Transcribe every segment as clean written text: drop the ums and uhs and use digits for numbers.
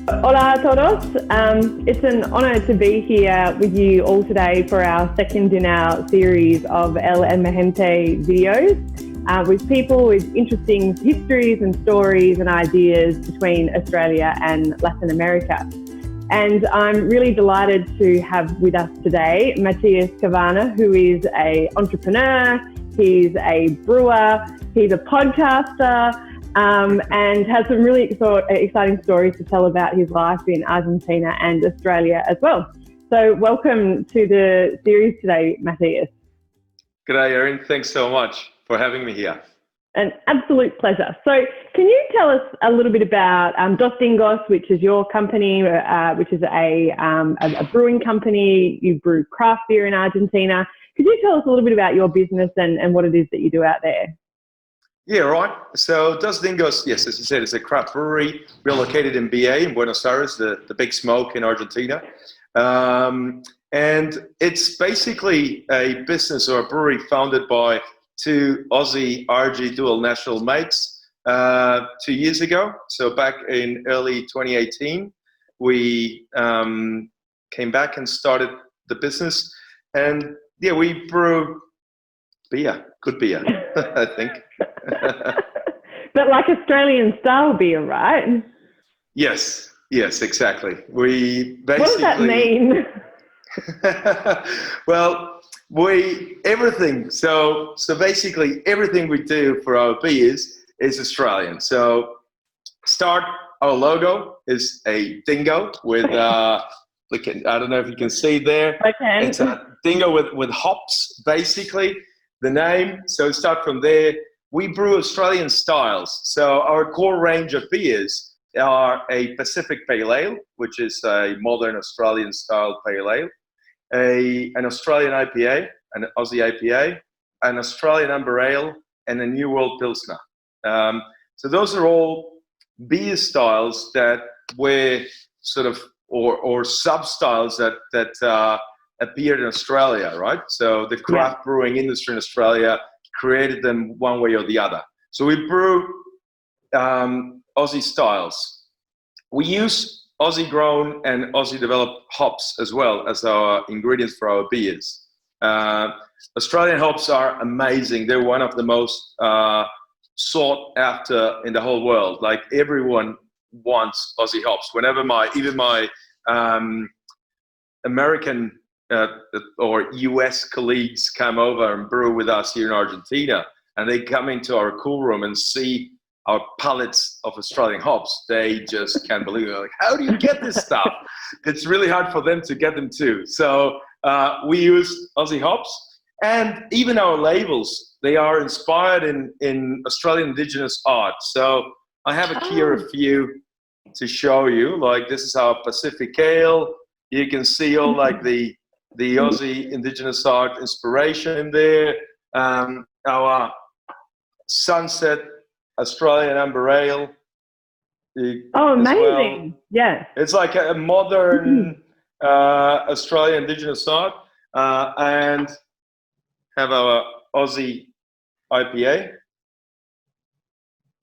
Hola a todos. It's an honour to be here with you all today for our second in our series of El Emergente videos with people with interesting histories and stories and ideas between Australia and Latin America. And I'm really delighted to have with us today Mati Cavanna, who is an entrepreneur, he's a brewer, he's a podcaster, and has some really exciting stories to tell about his life in Argentina and Australia as well. So welcome to the series today, Matthias. G'day, Erin. Thanks so much for having me here. An absolute pleasure. So can you tell us a little bit about Dos Dingos, which is your company, which is a brewing company. You brew craft beer in Argentina. Could you tell us a little bit about your business and what it is that you do out there? Yeah, right. So Dos Dingos, yes, as you said, it's a craft brewery. We're located in BA, in Buenos Aires, the big smoke in Argentina. And it's basically a business or a brewery founded by two Aussie-Argie dual national mates 2 years ago. So back in early 2018, we came back and started the business. And yeah, we brew beer, good beer, I think. But like Australian style beer, right? Yes, exactly. We basically. What does that mean? Well, everything. So basically everything we do for our beers is Australian. So our logo is a dingo with look at, I don't know if you can see there. I can. It's a dingo with hops, basically. The name. So start from there. We brew Australian styles. So our core range of beers are a Pacific Pale Ale, which is a modern Australian style pale ale, an Australian IPA, an Aussie IPA, an Australian Amber Ale, and a New World Pilsner. So those are all beer styles that we're sort of, or sub-styles that appeared in Australia, right? So the craft brewing industry in Australia created them one way or the other. So we brew Aussie styles. We use Aussie grown and Aussie developed hops as well as our ingredients for our beers. Australian hops are amazing. They're one of the most sought after in the whole world. Like everyone wants Aussie hops. Whenever even my American or US colleagues come over and brew with us here in Argentina, and they come into our cool room and see our pallets of Australian hops, they just can't believe it. They're like, how do you get this stuff? It's really hard for them to get them too. So we use Aussie hops, and even our labels, they are inspired in Australian Indigenous art. So I have here a few to show you. Like this is our Pacific Ale. You can see all like the Aussie Indigenous art inspiration in there. Our Sunset Australian Amber Ale. Oh, amazing. Well. Yeah. It's like a modern Australian Indigenous art. And have our Aussie IPA.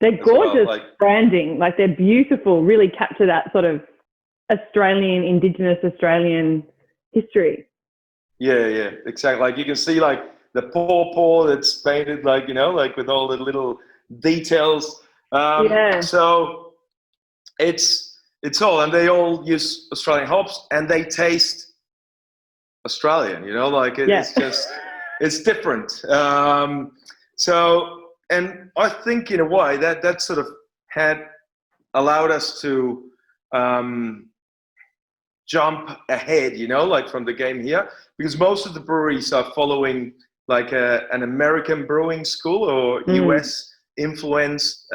They're gorgeous branding. Like they're beautiful, really capture that sort of Australian, Indigenous Australian history. Yeah, exactly. Like you can see like the paw that's painted like, like with all the little details. So it's all, and they all use Australian hops and they taste Australian, like it's just, it's different. So, and I think in a way that sort of had allowed us to jump ahead, like from the game here, because most of the breweries are following like an American brewing school or US influenced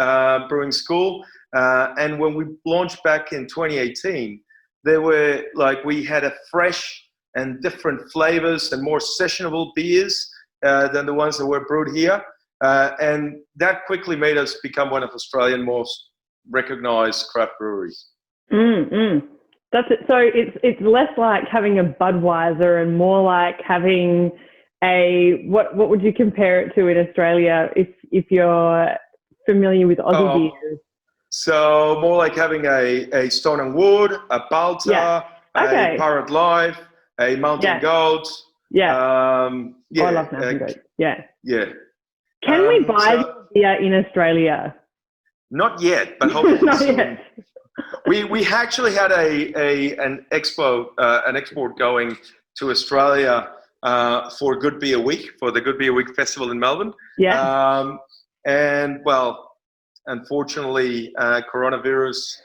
brewing school. And when we launched back in 2018, we had a fresh and different flavors and more sessionable beers than the ones that were brewed here. And that quickly made us become one of Australia's most recognized craft breweries. That's it. So it's less like having a Budweiser and more like having a, what would you compare it to in Australia if you're familiar with Aussie beers? So more like having a stone and wood, a balta, Okay. a parrot life, a mountain goat. Yeah. Yeah. I love mountain goats. Yeah. Yeah. Can we buy your beer in Australia? Not yet, but hopefully Not soon. yet. We actually had an export going to Australia for Good Beer Week, for the Good Beer Week festival in Melbourne. Yeah. And well, unfortunately, coronavirus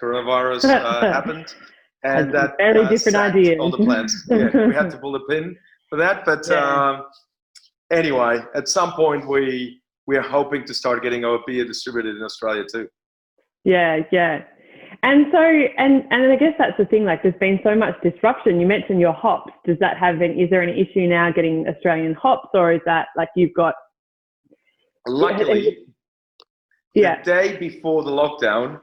happened, and that very different ideas. all the plans. Yeah, we had to pull the pin for that. But anyway, at some point we are hoping to start getting our beer distributed in Australia too. Yeah. And so, and I guess that's the thing, like there's been so much disruption. You mentioned your hops. Is there any issue now getting Australian hops, or is that like you've got? Luckily, the day before the lockdown,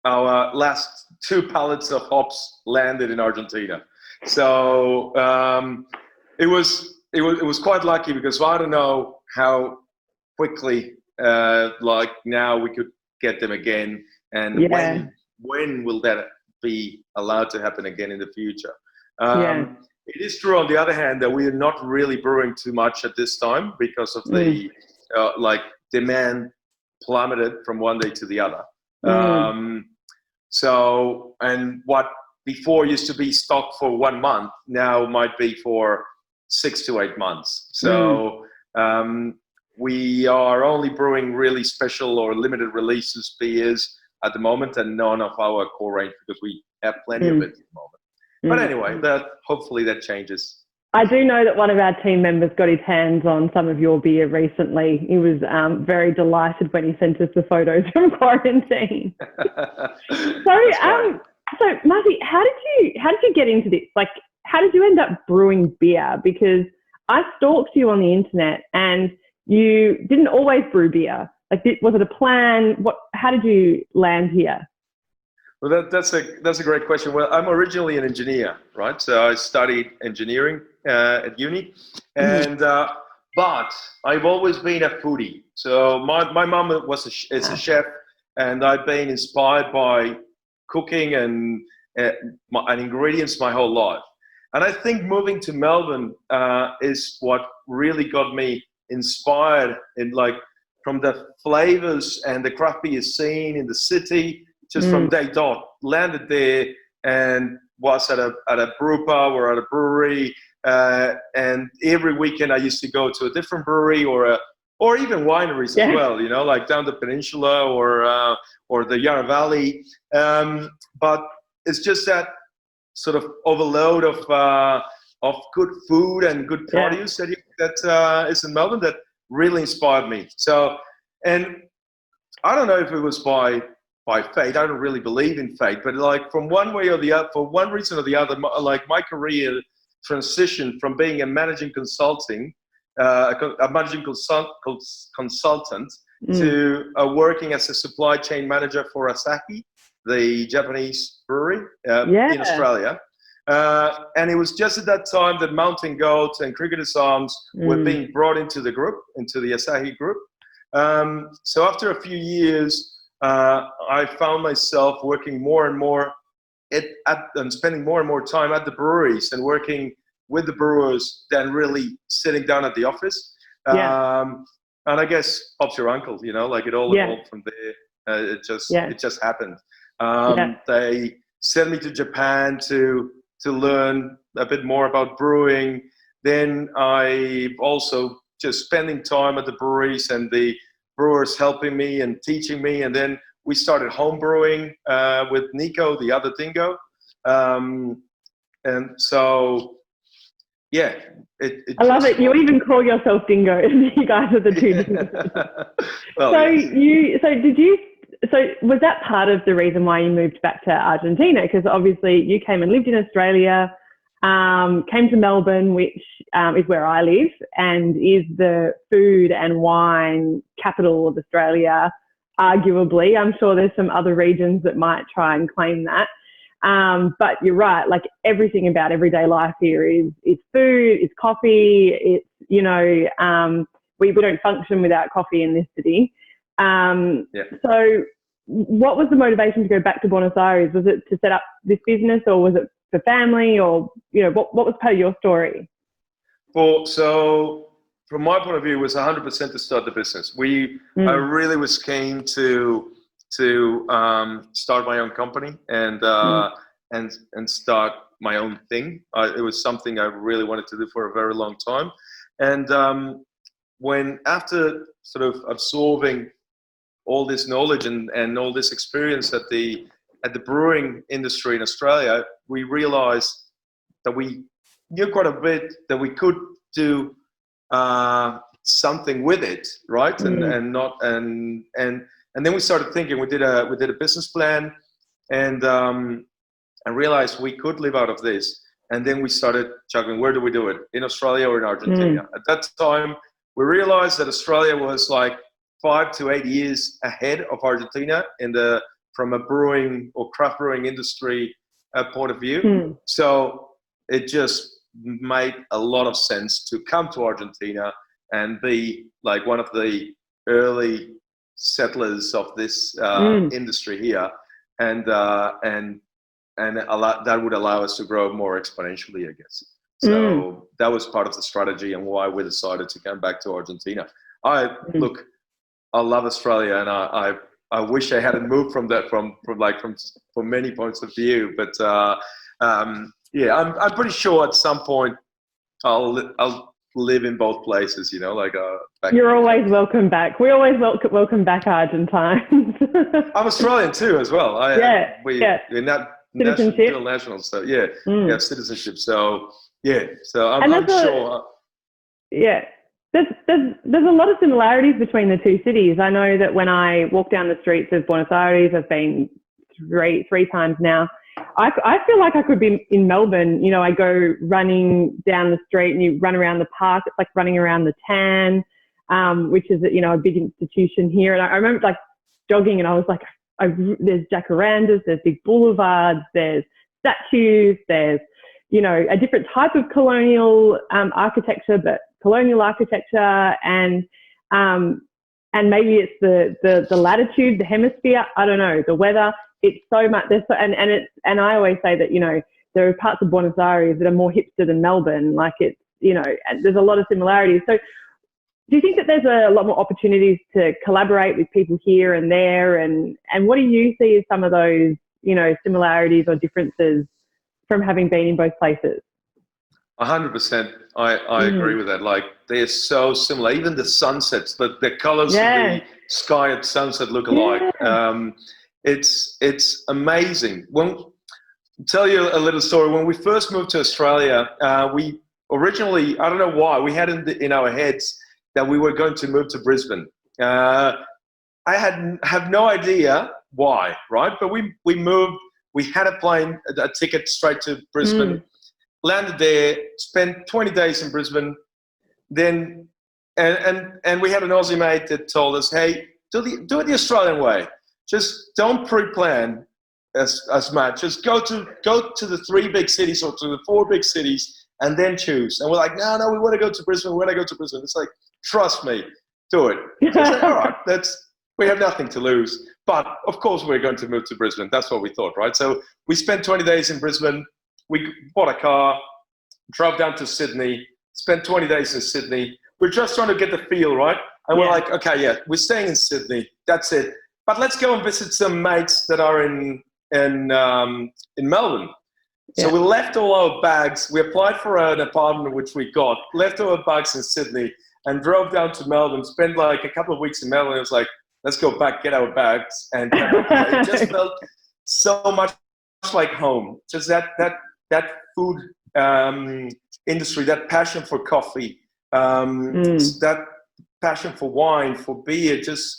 our last 2 pallets of hops landed in Argentina. So it was quite lucky, because I don't know how quickly like now we could get them again, and when will that be allowed to happen again in the future? It is true, on the other hand, that we are not really brewing too much at this time because of the like demand plummeted from one day to the other. So, and what before used to be stocked for 1 month now might be for 6 to 8 months. So we are only brewing really special or limited releases beers at the moment, and none of our core range, because we have plenty of it at the moment. But anyway, hopefully that changes. I do know that one of our team members got his hands on some of your beer recently. He was very delighted when he sent us the photos from quarantine. So Mati, how did you get into this? Like, how did you end up brewing beer? Because I stalked you on the internet, and you didn't always brew beer. Like, was it a plan? How did you land here? Well, that's a great question. Well, I'm originally an engineer, right? So I studied engineering at uni, and but I've always been a foodie. So my mum is a chef, and I've been inspired by cooking and ingredients my whole life. And I think moving to Melbourne is what really got me inspired in, like, from the flavors and the craft beer scene in the city. Just from day dot, landed there and was at a brew pub or at a brewery, and every weekend I used to go to a different brewery or even wineries as well. You know, like down the peninsula or the Yarra Valley. But it's just that sort of overload of good food and good produce that is in Melbourne that really inspired me. So, and I don't know if it was by fate. I don't really believe in fate, but like from one way or the other, for one reason or the other, like my career transitioned from being a managing consultant to working as a supply chain manager for Asahi, the Japanese brewery in Australia. And it was just at that time that Mountain Goats and Cricketers Arms were being brought into the group, into the Asahi group. So after a few years, I found myself working more and more and spending more and more time at the breweries and working with the brewers than really sitting down at the office. And I guess Pop's your uncle, you know, like it all evolved from there. It just happened. They sent me to Japan to learn a bit more about brewing. Then I also just spending time at the breweries and the brewers helping me and teaching me, and then we started home brewing with Nico, the other dingo, and so I love it. You even call yourself dingo. You guys are the two dingoes. So was that part of the reason why you moved back to Argentina? Because obviously you came and lived in Australia, came to Melbourne, which is where I live and is the food and wine capital of Australia, arguably. I'm sure there's some other regions that might try and claim that. But you're right, like everything about everyday life here is food, it's coffee, it's, you know, we don't function without coffee in this city. So what was the motivation to go back to Buenos Aires? Was it to set up this business, or was it for family, or what was part of your story? So from my point of view, it was 100% to start the business. I really was keen to start my own company and start my own thing. It was something I really wanted to do for a very long time. And when after sort of absorbing all this knowledge and all this experience at the brewing industry in Australia, we realized that we knew quite a bit that we could do something with it, right? And then we started thinking. We did a business plan, and realized we could live out of this. And then we started juggling, where do we do it? In Australia or in Argentina? At that time, we realized that Australia was like 5 to 8 years ahead of Argentina from a brewing or craft brewing industry point of view. So it just made a lot of sense to come to Argentina and be like one of the early settlers of this industry here, and that would allow us to grow more exponentially, I guess. So that was part of the strategy and why we decided to come back to Argentina. I love Australia, and I wish I hadn't moved from many points of view. But yeah, I'm pretty sure at some point I'll live in both places. Back. You're always welcome back. We always welcome back Argentines. I'm Australian too, as well. We're not dual nationals, so yeah, we have citizenship. So yeah, so I'm sure. Yeah. There's a lot of similarities between the two cities. I know that when I walk down the streets of Buenos Aires, I've been three times now. I feel like I could be in Melbourne. I go running down the street and you run around the park. It's like running around the Tan, which is a big institution here. And I remember like jogging, and I was like, there's jacarandas, there's big boulevards, there's statues, there's a different type of colonial architecture, but colonial architecture, and maybe it's the latitude, the hemisphere. I don't know, the weather. It's so much. And I always say that there are parts of Buenos Aires that are more hipster than Melbourne. Like it's and there's a lot of similarities. So do you think that there's a lot more opportunities to collaborate with people here and there? And what do you see as some of those similarities or differences from having been in both places? 100%. I agree with that. Like they're so similar. Even the sunsets, the colors of the sky at sunset look alike. It's amazing. I'll tell you a little story. When we first moved to Australia, we originally, I don't know why, we had in our heads that we were going to move to Brisbane. I have no idea why, right? But we moved. We had a ticket straight to Brisbane. Landed there, spent 20 days in Brisbane, then and we had an Aussie mate that told us, hey, do it the Australian way. Just don't pre-plan as much. Just go to the 3 big cities or to the 4 big cities and then choose. And we're like, no, we want to go to Brisbane. We want to go to Brisbane. It's like, trust me, do it. So I said, all right, we have nothing to lose. But of course, we're going to move to Brisbane. That's what we thought, right? So we spent 20 days in Brisbane. We bought a car, drove down to Sydney, spent 20 days in Sydney. We're just trying to get the feel, right? And we're like, okay, yeah, we're staying in Sydney. That's it. But let's go and visit some mates that are in Melbourne. Yeah. So we left all our bags. We applied for an apartment, which we got, left our bags in Sydney and drove down to Melbourne, spent like a couple of weeks in Melbourne. It was like, let's go back, get our bags. And it just felt so much like home. Just that food industry, that passion for coffee, that passion for wine, for beer, just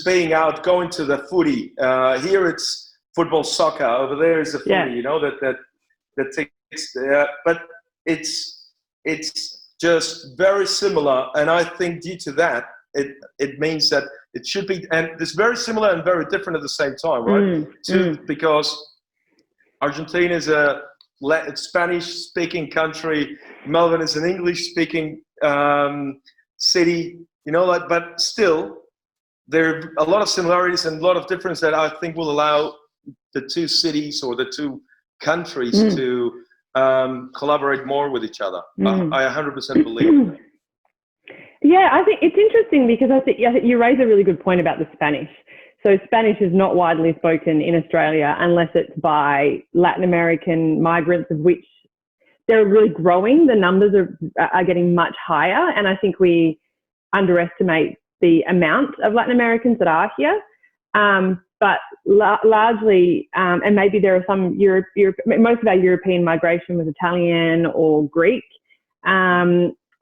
being out, going to the footy. Here it's football, soccer. Over there is the footy. That takes. But it's just very similar, and I think due to that, it means that it should be, and it's very similar and very different at the same time, right? Because Argentina is a Spanish-speaking country. Melbourne is an English-speaking city. But still, there are a lot of similarities and a lot of difference that I think will allow the two cities or the two countries to collaborate more with each other. I 100% believe in that. Yeah, I think it's interesting because I think you raise a really good point about the Spanish. So Spanish is not widely spoken in Australia unless it's by Latin American migrants, of which they're really growing. The numbers are getting much higher, and I think we underestimate the amount of Latin Americans that are here. But largely, and maybe there are some most of our European migration was Italian or Greek.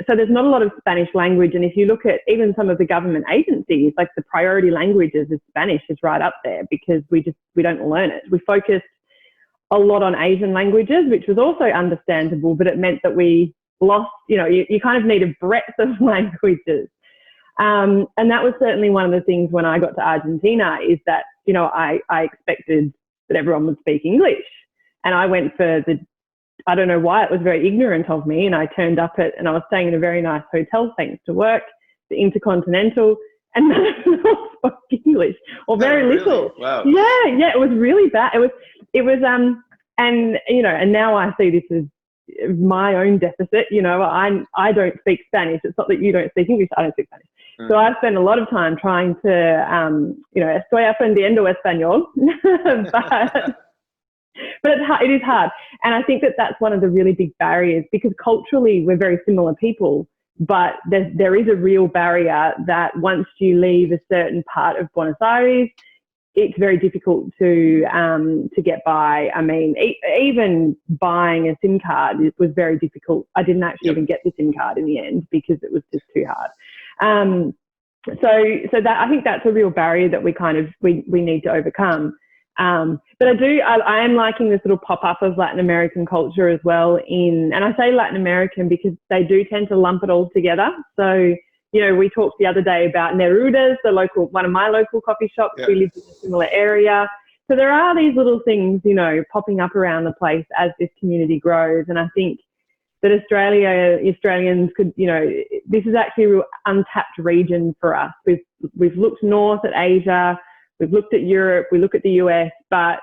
So there's not a lot of Spanish language. And if you look at even some of the government agencies, like the priority languages of Spanish is right up there because we don't learn it. We focused a lot on Asian languages, which was also understandable, but it meant that we lost, you kind of need a breadth of languages. And that was certainly one of the things when I got to Argentina is that, I expected that everyone would speak English. And I went for I don't know why, it was very ignorant of me. And I turned up and I was staying in a very nice hotel thanks to work, the Intercontinental, and none of them all spoke English or very little. Wow. Yeah, it was really bad. It was, and now I see this as my own deficit. I don't speak Spanish. It's not that you don't speak English. I don't speak Spanish. So I've spent a lot of time trying to, estoy aprendiendo español, but it is hard. And I think that that's one of the really big barriers because culturally we're very similar people, but there is a real barrier that once you leave a certain part of Buenos Aires, it's very difficult to get by. I mean, even buying a SIM card was very difficult. I didn't actually even get the SIM card in the end because it was just too hard. So that I think that's a real barrier that we need to overcome. But I am liking this little pop up of Latin American culture as well and I say Latin American because they do tend to lump it all together. So, we talked the other day about Neruda's, one of my local coffee shops. Yeah. We live in a similar area. So there are these little things, popping up around the place as this community grows. And I think that Australians could, this is actually a real untapped region for us. We've looked north at Asia, we've looked at Europe, we look at the US, but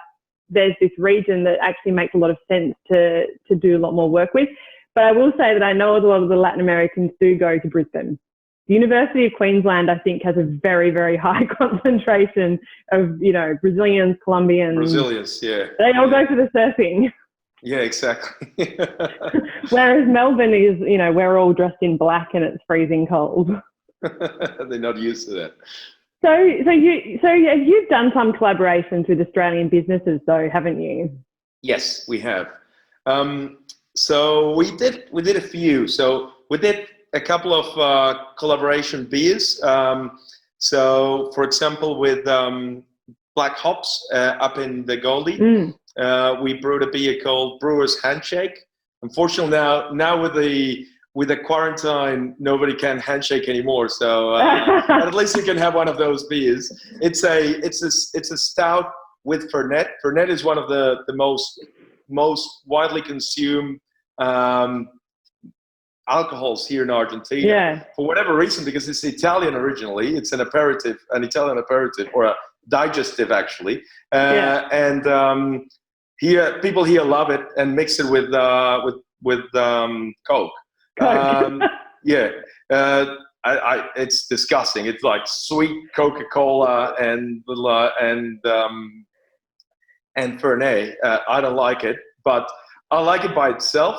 there's this region that actually makes a lot of sense to do a lot more work with. But I will say that I know a lot of the Latin Americans do go to Brisbane. The University of Queensland, I think, has a very, very high concentration of, Brazilians, Colombians. Brazilians, yeah. They all go for the surfing. Yeah, exactly. Whereas Melbourne is, we're all dressed in black and it's freezing cold. They're not used to that. So you've done some collaborations with Australian businesses, though, haven't you? Yes, we have. So we did a few. So we did a couple of collaboration beers. So, for example, with Black Hops up in the Goldie. We brewed a beer called Brewer's Handshake. Unfortunately, now with the quarantine, nobody can handshake anymore. So at least you can have one of those beers. It's a stout with Fernet. Fernet is one of the most widely consumed alcohols here in Argentina. Yeah. For whatever reason, because it's Italian originally. It's an Italian aperitif, or a digestive actually. And here, people here love it and mix it with Coke. It's disgusting. It's like sweet Coca-Cola and Fernet. I don't like it, but I like it by itself.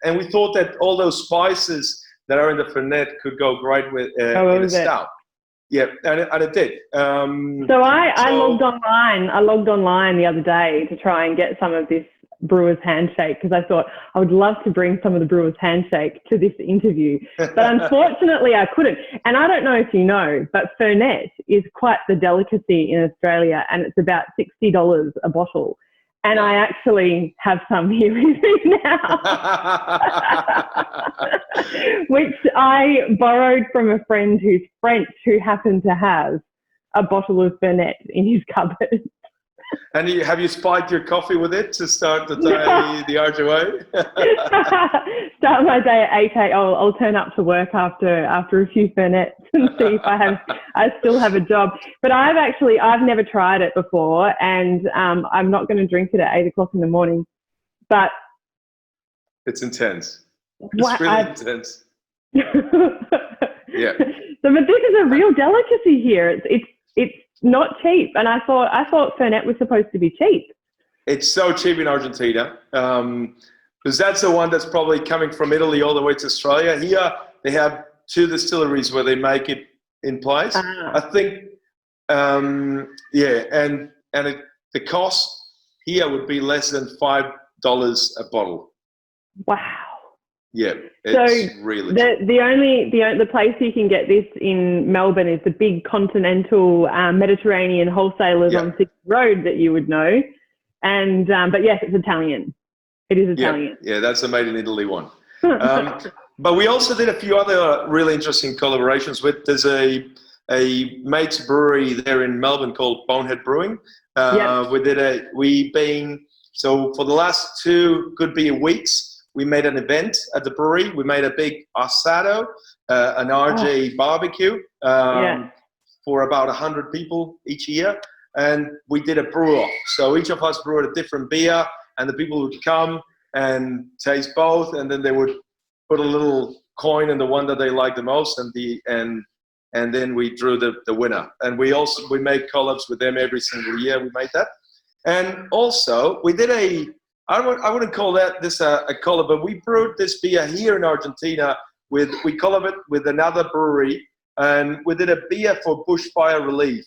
And we thought that all those spices that are in the Fernet could go great with in a stout. Yeah, and it did. So I logged online. I logged online the other day to try and get some of this Brewer's Handshake because I thought I would love to bring some of the Brewer's Handshake to this interview. But unfortunately, I couldn't. And I don't know if you know, but Fernet is quite the delicacy in Australia, and it's about $60 a bottle. And I actually have some here with me now, which I borrowed from a friend who's French who happened to have a bottle of Fernet in his cupboard. And have you spiked your coffee with it to start the day the Argentine way? start my day at 8 a.m. I'll turn up to work after a few Fernets and see if I still have a job. But I've never tried it before, and I'm not going to drink it at 8 o'clock in the morning. But it's intense. It's really intense. Yeah. So, but this is a real delicacy here. It's not cheap, and I thought Fernet was supposed to be cheap. It's so cheap in Argentina, because that's the one that's probably coming from Italy all the way to Australia. Here they have 2 distilleries where they make it in place. I think, and the cost here would be less than $5 a bottle. Wow. Yeah, it's really cheap. The place you can get this in Melbourne is the big continental Mediterranean wholesalers on Sydney Road that you would know. And but yes, it's Italian. It is Italian. Yeah, that's the made in Italy one. But we also did a few other really interesting collaborations with. There's a mate's brewery there in Melbourne called Bonehead Brewing. So for the last 2 could be weeks, we made an event at the brewery. We made a big asado, an RJ barbecue for about 100 people each year. And we did a brew-off. So each of us brewed a different beer, and the people would come and taste both, and then they would put a little coin in the one that they liked the most, and then we drew the winner. And we made collabs with them every single year. We made that. And also we did I wouldn't call this a collab, but we brewed this beer here in Argentina we collabed with another brewery, and we did a beer for bushfire relief.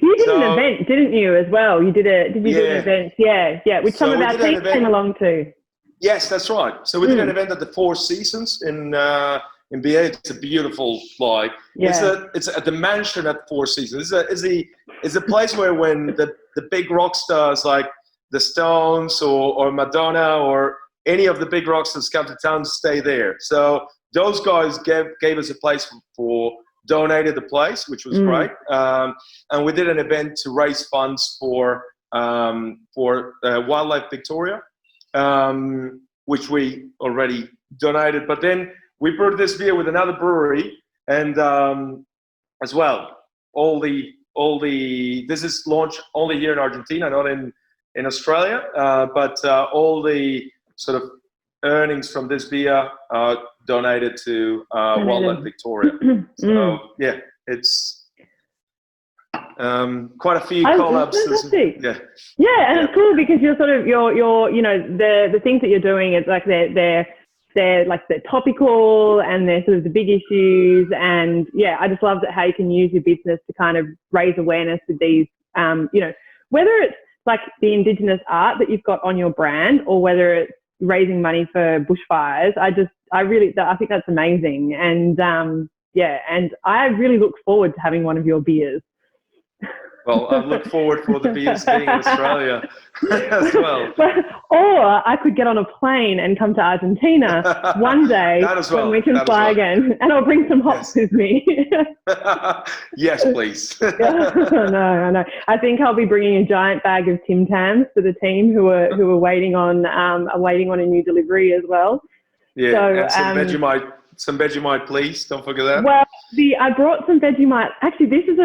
You did an event, didn't you, as well? Did you do an event? Yeah, which some of our teams came along to. Yes, that's right. So we did an event at the Four Seasons in BA. It's a beautiful it's at the mansion at Four Seasons. It's a place where when the big rock stars like the Stones or Madonna or any of the big rock stars come to town, stay there. So those guys gave us a place donated the place, which was great. And we did an event to raise funds for Wildlife Victoria, which we already donated. But then we brewed this beer with another brewery, and as well, this is launched only here in Argentina, not in Australia. But all the sort of earnings from this beer are donated to Wildlife Victoria. So yeah, it's quite a few collabs. And it's cool because you're sort of you're the things that you're doing. It's like they're topical, and they're sort of the big issues. And yeah, I just love how you can use your business to kind of raise awareness with these. Whether it's like the Indigenous art that you've got on your brand, or whether it's raising money for bushfires. I think that's amazing. And and I really look forward to having one of your beers. Well, I look forward for the beers being in Australia as well. Or I could get on a plane and come to Argentina one day when we can fly again, and I'll bring some hops with me. Yes, please. No. I think I'll be bringing a giant bag of Tim Tams for the team who are waiting on a new delivery as well. Yeah, so, and some Vegemite, please. Don't forget that. Well, I brought some Vegemite. Actually, this is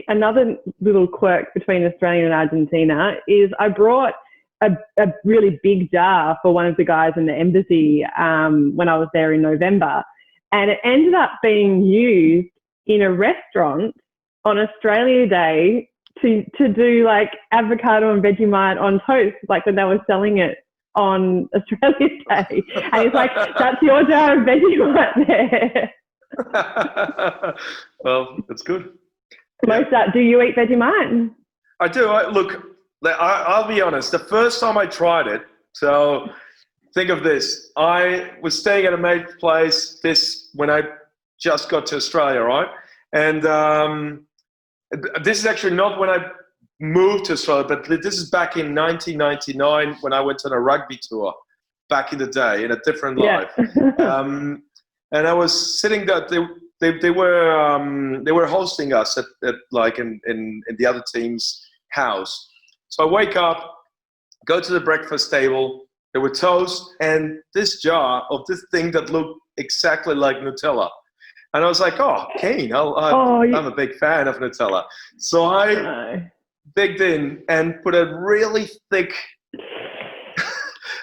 another little quirk between Australia and Argentina is I brought a really big jar for one of the guys in the embassy when I was there in November, and it ended up being used in a restaurant on Australia Day to do like avocado and Vegemite on toast, like when they were selling it on Australia Day. And it's like, that's your jar of Vegemite there. Well, that's good. Do you eat Vegemite? I do. I'll be honest. The first time I tried it, so think of this. I was staying at a mate's place when I just got to Australia, right? And this is actually not when I moved to Australia, but this is back in 1999 when I went on a rugby tour back in the day in a different life. And I was sitting there. They were hosting us at like in the other team's house. So I wake up, go to the breakfast table. there were toast, and this jar of this thing that looked exactly like Nutella. And I was like, oh, keen. I'm a big fan of Nutella. So I digged in and put a really thick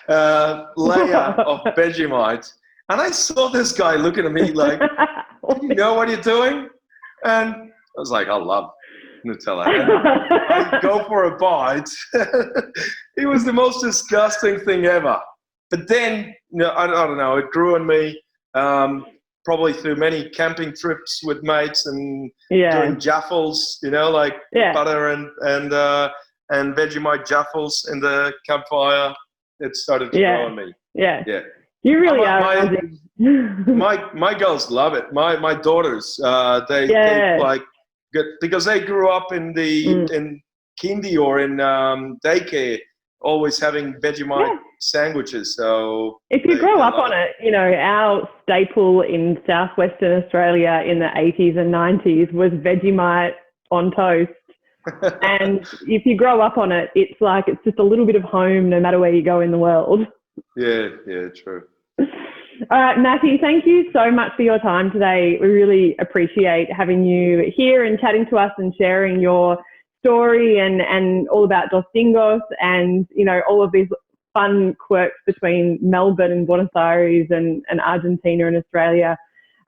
layer of Vegemite. And I saw this guy looking at me like, you know what you're doing? And I was like, I love Nutella. And I go for a bite. It was the most disgusting thing ever. But then, I don't know, it grew on me. Probably through many camping trips with mates and doing jaffles, butter and Vegemite jaffles in the campfire. It started to grow on me. Yeah. You really are. My girls love it. My daughters, they like good because they grew up in kindy or in daycare, always having Vegemite sandwiches. So if you grow up on it, our staple in southwestern Australia in the 80s and 90s was Vegemite on toast. And if you grow up on it, it's like it's just a little bit of home no matter where you go in the world. Yeah, true. All right, Mati, thank you so much for your time today. We really appreciate having you here and chatting to us and sharing your story and all about Dos Dingos and, all of these fun quirks between Melbourne and Buenos Aires and Argentina and Australia.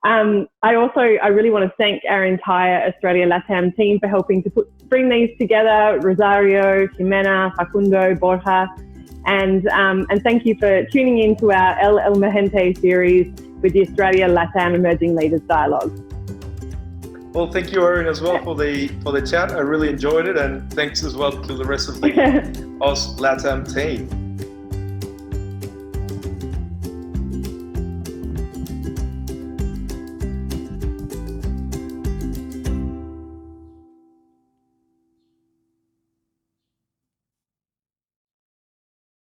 I really want to thank our entire Australia Latam team for helping to bring these together, Rosario, Jimena, Facundo, Borja, and thank you for tuning in to our El Emergente series with the Australia Latam Emerging Leaders Dialogue. Well, thank you, Erin, as well for the chat. I really enjoyed it, and thanks as well to the rest of the Aus Latam team.